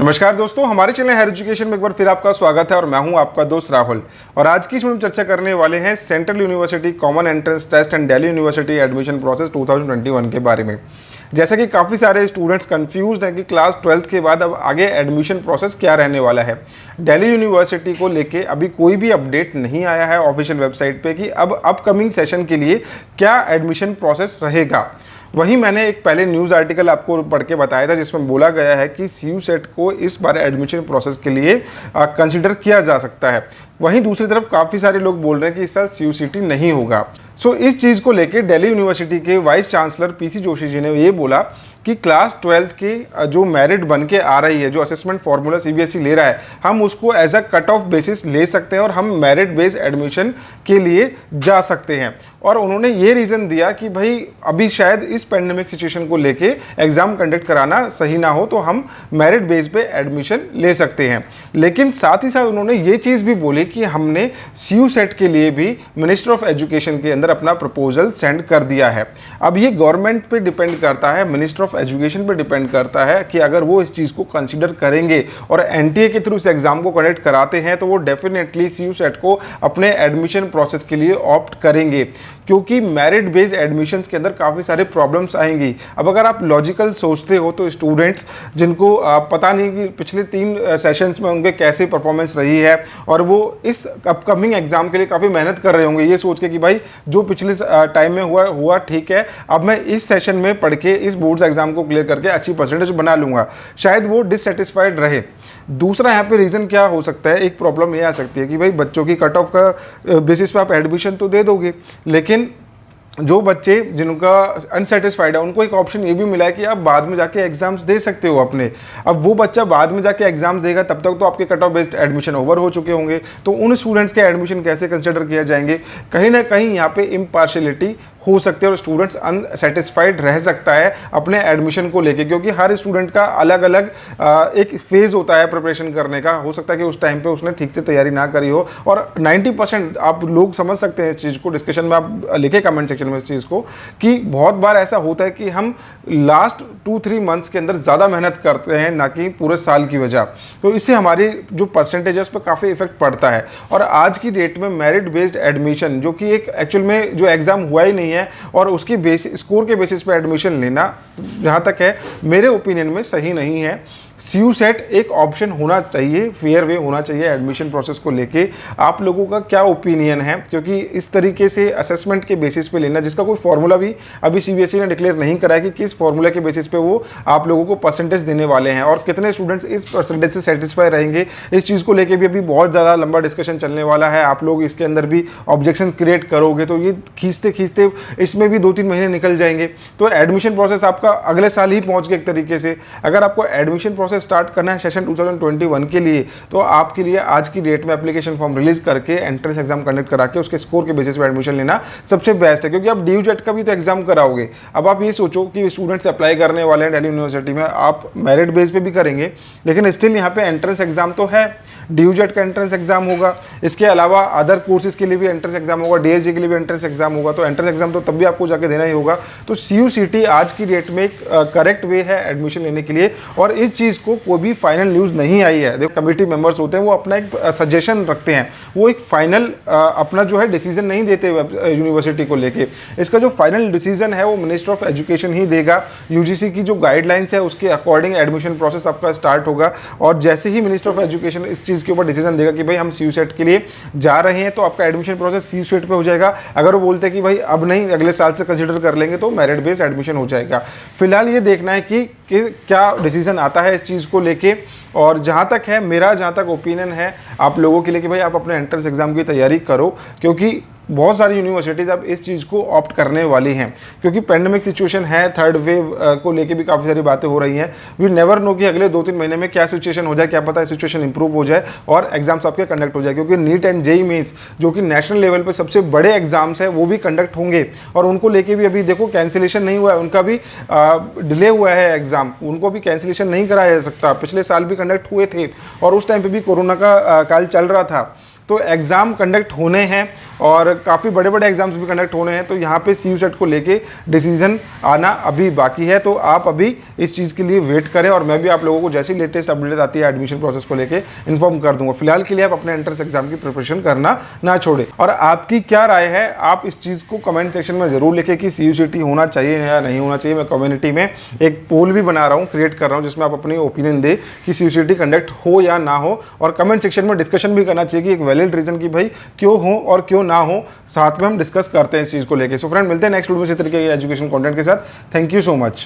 नमस्कार दोस्तों, हमारे चैनल हायर एजुकेशन में एक बार फिर आपका स्वागत है और मैं हूं आपका दोस्त राहुल। और आज की इसमें चर्चा करने वाले हैं central university common entrance test and Delhi university admission process 2021 के बारे में। जैसा कि काफ़ी सारे स्टूडेंट्स कंफ्यूज्ड हैं कि क्लास 12th के बाद अब आगे एडमिशन प्रोसेस क्या रहने वाला है। दिल्ली यूनिवर्सिटी को लेके अभी कोई भी अपडेट नहीं आया है ऑफिशियल वेबसाइट पे कि अब अपकमिंग सेशन के लिए क्या एडमिशन प्रोसेस रहेगा। वहीं मैंने एक पहले न्यूज़ आर्टिकल आपको पढ़ के बताया था जिसमें बोला गया है कि सीयू सेट को इस बार एडमिशन प्रोसेस के लिए कंसिडर किया जा सकता है। वहीं दूसरी तरफ काफ़ी सारे लोग बोल रहे हैं कि इस साल सीयूसीटी नहीं होगा। इस चीज़ को लेकर दिल्ली यूनिवर्सिटी के vice chancellor PC Joshi ji ने ये बोला कि क्लास 12th की जो मेरिट बन के आ रही है, जो असेसमेंट फार्मूला सीबीएसई ले रहा है, हम उसको as a cut off basis ले सकते हैं और हम मेरिट बेस्ड एडमिशन के लिए जा सकते हैं। और उन्होंने ये रीज़न दिया कि भाई अभी शायद इस पेंडेमिक सिचुएशन को लेके एग्ज़ाम कंडक्ट कराना सही ना हो, तो हम मेरिट बेस पे एडमिशन ले सकते हैं। लेकिन साथ ही साथ उन्होंने ये चीज़ भी बोली कि हमने सीयू सेट के लिए भी मिनिस्टर ऑफ एजुकेशन के अंदर अपना प्रपोजल सेंड कर दिया है। अब ये गवर्नमेंट पे डिपेंड करता है, मिनिस्टर ऑफ एजुकेशन पे डिपेंड करता है कि अगर वो इस चीज़ को कंसीडर करेंगे और एनटीए के थ्रू इस एग्ज़ाम को कंडक्ट कराते हैं तो वो डेफिनेटली सीयू सेट को अपने एडमिशन प्रोसेस के लिए ऑप्ट करेंगे, क्योंकि मेरिट बेस्ड एडमिशन्स के अंदर काफ़ी सारे प्रॉब्लम्स आएंगी। अब अगर आप लॉजिकल सोचते हो तो स्टूडेंट्स जिनको पता नहीं कि पिछले 3 सेशंस में उनके कैसे परफॉर्मेंस रही है और वो इस अपकमिंग एग्जाम के लिए काफ़ी मेहनत कर रहे होंगे ये सोच के कि भाई जो पिछले टाइम में हुआ ठीक है, अब मैं इस सेशन में पढ़ के इस बोर्ड्स एग्जाम को क्लियर करके अच्छी परसेंटेज बना लूँगा, शायद वो डिससेटिस्फाइड रहे। दूसरा यहाँ पे रीज़न क्या हो सकता है, एक प्रॉब्लम ये आ सकती है कि भाई बच्चों की कट ऑफ का बेसिस पे आप एडमिशन तो दे दोगे, लेकिन जो बच्चे जिनका अनसेटिस्फाइड है उनको एक ऑप्शन ये भी मिला है कि आप बाद में जाके एग्जाम्स दे सकते हो अपने। अब वो बच्चा बाद में जाके एग्जाम्स देगा, तब तक तो आपके cut off based admission over हो चुके होंगे, तो उन स्टूडेंट्स के एडमिशन कैसे कंसिडर किया जाएंगे। कहीं ना कहीं यहाँ पे इम्पार्शियलिटी हो सकती है और स्टूडेंट्स अनसेटिस्फाइड रह सकता है अपने एडमिशन को लेके, क्योंकि हर स्टूडेंट का अलग अलग एक फेज़ होता है प्रिपरेशन करने का। हो सकता है कि उस टाइम पे उसने ठीक से तैयारी ना करी हो, और 90% आप लोग समझ सकते हैं इस चीज़ को, डिस्कशन में आप लिखे कमेंट सेक्शन में इस चीज़ को, कि बहुत बार ऐसा होता है कि हम लास्ट 2-3 मंथ्स के अंदर ज़्यादा मेहनत करते हैं ना कि पूरे साल की वजह, तो इससे हमारी जो परसेंटेज है उस पर काफ़ी इफेक्ट पड़ता है। और आज की डेट में मेरिट बेस्ड एडमिशन, जो कि एक एक्चुअल में जो एग्ज़ाम हुआ ही नहीं है और उसकी स्कोर के बेसिस पे एडमिशन लेना, जहाँ तक है मेरे ओपिनियन में सही नहीं है। सीयू सेट एक ऑप्शन होना चाहिए, फेयर वे होना चाहिए एडमिशन प्रोसेस को लेके। आप लोगों का क्या ओपिनियन है, क्योंकि इस तरीके से असेसमेंट के बेसिस पे लेना, जिसका कोई फॉर्मूला भी अभी सीबीएसई ने डिक्लेयर नहीं करा है कि किस फॉर्मूला के बेसिस पे वो आप लोगों को परसेंटेज देने वाले हैं और कितने स्टूडेंट्स इस परसेंटेज से सेटिस्फाई रहेंगे, इस चीज़ को लेके भी अभी बहुत ज़्यादा लंबा डिस्कशन चलने वाला है। आप लोग इसके अंदर भी ऑब्जेक्शन क्रिएट करोगे तो ये खींचते खींचते इसमें भी 2-3 महीने निकल जाएंगे, तो एडमिशन प्रोसेस आपका अगले साल ही पहुँच गया एक तरीके से। अगर आपको एडमिशन प्रोसेस स्टार्ट करना है सेशन 2021 के लिए, तो आपके लिए आज की डेट में एप्लीकेशन फॉर्म रिलीज करके एंट्रेंस एग्जाम कंडक्ट करा के उसके स्कोर के बेसिस पे एडमिशन लेना सबसे बेस्ट है, क्योंकि आप ड्यू जेट का भी तो एग्जाम कराओगे। अब आप ये सोचो कि स्टूडेंट्स अप्लाई करने वाले हैं दिल्ली यूनिवर्सिटी में, आप मेरिट बेस पे भी करेंगे, लेकिन स्टिल यहाँ पे एंट्रेंस एग्जाम तो है, ड्यू जेट का एंट्रेंस एग्जाम होगा, इसके अलावा अदर कोर्सेज के लिए भी एंट्रेंस एग्जाम होगा, डीएसजी के लिए भी एंट्रेंस एग्जाम होगा, तो एंट्रेंस एग्जाम तो तब भी आपको जाके देना ही होगा। तो सीयूसीटी आज की डेट में एक करेक्ट वे है एडमिशन लेने के लिए, और इस चीज़ को कोई भी फाइनल न्यूज़ नहीं आई है। देखो, कमेटी मेंबर्स होते हैं, वो अपना एक सजेशन रखते हैं, वो एक फाइनल अपना जो है डिसीजन नहीं देते यूनिवर्सिटी को लेके। इसका जो फाइनल डिसीजन है वो मिनिस्टर ऑफ एजुकेशन ही देगा। यूजीसी की जो गाइडलाइंस है उसके अकॉर्डिंग एडमिशन प्रोसेस आपका स्टार्ट होगा, और जैसे ही मिनिस्टर ऑफ एजुकेशन इस चीज़ के ऊपर डिसीजन देगा कि भाई हम सीयू सेट के लिए जा रहे हैं, तो आपका एडमिशन प्रोसेस सीयू सेट पे हो जाएगा। अगर वो बोलते हैं कि भाई अब नहीं, अगले साल से कंसिडर कर लेंगे, तो मेरिट बेस्ड एडमिशन हो जाएगा। फिलहाल ये देखना है कि क्या डिसीजन आता है इस चीज़ को लेके। और जहाँ तक है मेरा, जहाँ तक ओपिनियन है आप लोगों के लिए कि भाई आप अपने एंट्रेंस एग्जाम की तैयारी करो, क्योंकि बहुत सारी यूनिवर्सिटीज़ अब इस चीज़ को ऑप्ट करने वाली हैं, क्योंकि पेंडेमिक सिचुएशन है, थर्ड वेव को लेके भी काफ़ी सारी बातें हो रही हैं। वी नेवर नो कि अगले 2-3 महीने में क्या सिचुएशन हो जाए, क्या पता है सिचुएशन इंप्रूव हो जाए और एग्जाम्स आपके कंडक्ट हो जाए, क्योंकि नीट एंड जेईई मेंस जो कि नेशनल लेवल पे सबसे बड़े एग्जाम्स हैं वो भी कंडक्ट होंगे, और उनको लेके भी अभी देखो कैंसिलेशन नहीं हुआ है, उनका भी डिले हुआ है एग्जाम, उनको भी कैंसिलेशन नहीं कराया जा सकता। पिछले साल भी कंडक्ट हुए थे और उस टाइम पर भी कोरोना का काल चल रहा था। तो एग्ज़ाम कंडक्ट होने हैं और काफ़ी बड़े बड़े एग्जाम्स भी कंडक्ट होने हैं। तो यहाँ पे CU सेट को लेके डिसीजन आना अभी बाकी है, तो आप अभी इस चीज़ के लिए वेट करें और मैं भी आप लोगों को जैसी लेटेस्ट अपडेट आती है एडमिशन प्रोसेस को लेके इन्फॉर्म कर दूंगा। फिलहाल के लिए आप अपने एंट्रेंस एग्जाम की प्रिपरेशन करना ना छोड़ें। और आपकी क्या राय है, आप इस चीज़ को कमेंट सेक्शन में ज़रूर लिखें कि CU CT होना चाहिए या नहीं होना चाहिए। मैं कम्युनिटी में एक पोल भी बना रहा हूँ, क्रिएट कर रहा हूँ, जिसमें आप अपनी ओपिनियन दें कि CU CT कंडक्ट हो या ना हो, और कमेंट सेक्शन में डिस्कशन भी करना चाहिए कि एक वैलिड रीजन की भाई क्यों हो और क्यों ना हो, साथ में हम डिस्कस करते हैं इस चीज़ को लेकर। सो फ्रेंड, मिलते हैं नेक्स्ट वीडियो में इसी तरीके के एजुकेशन कंटेंट के साथ। Thank you so much.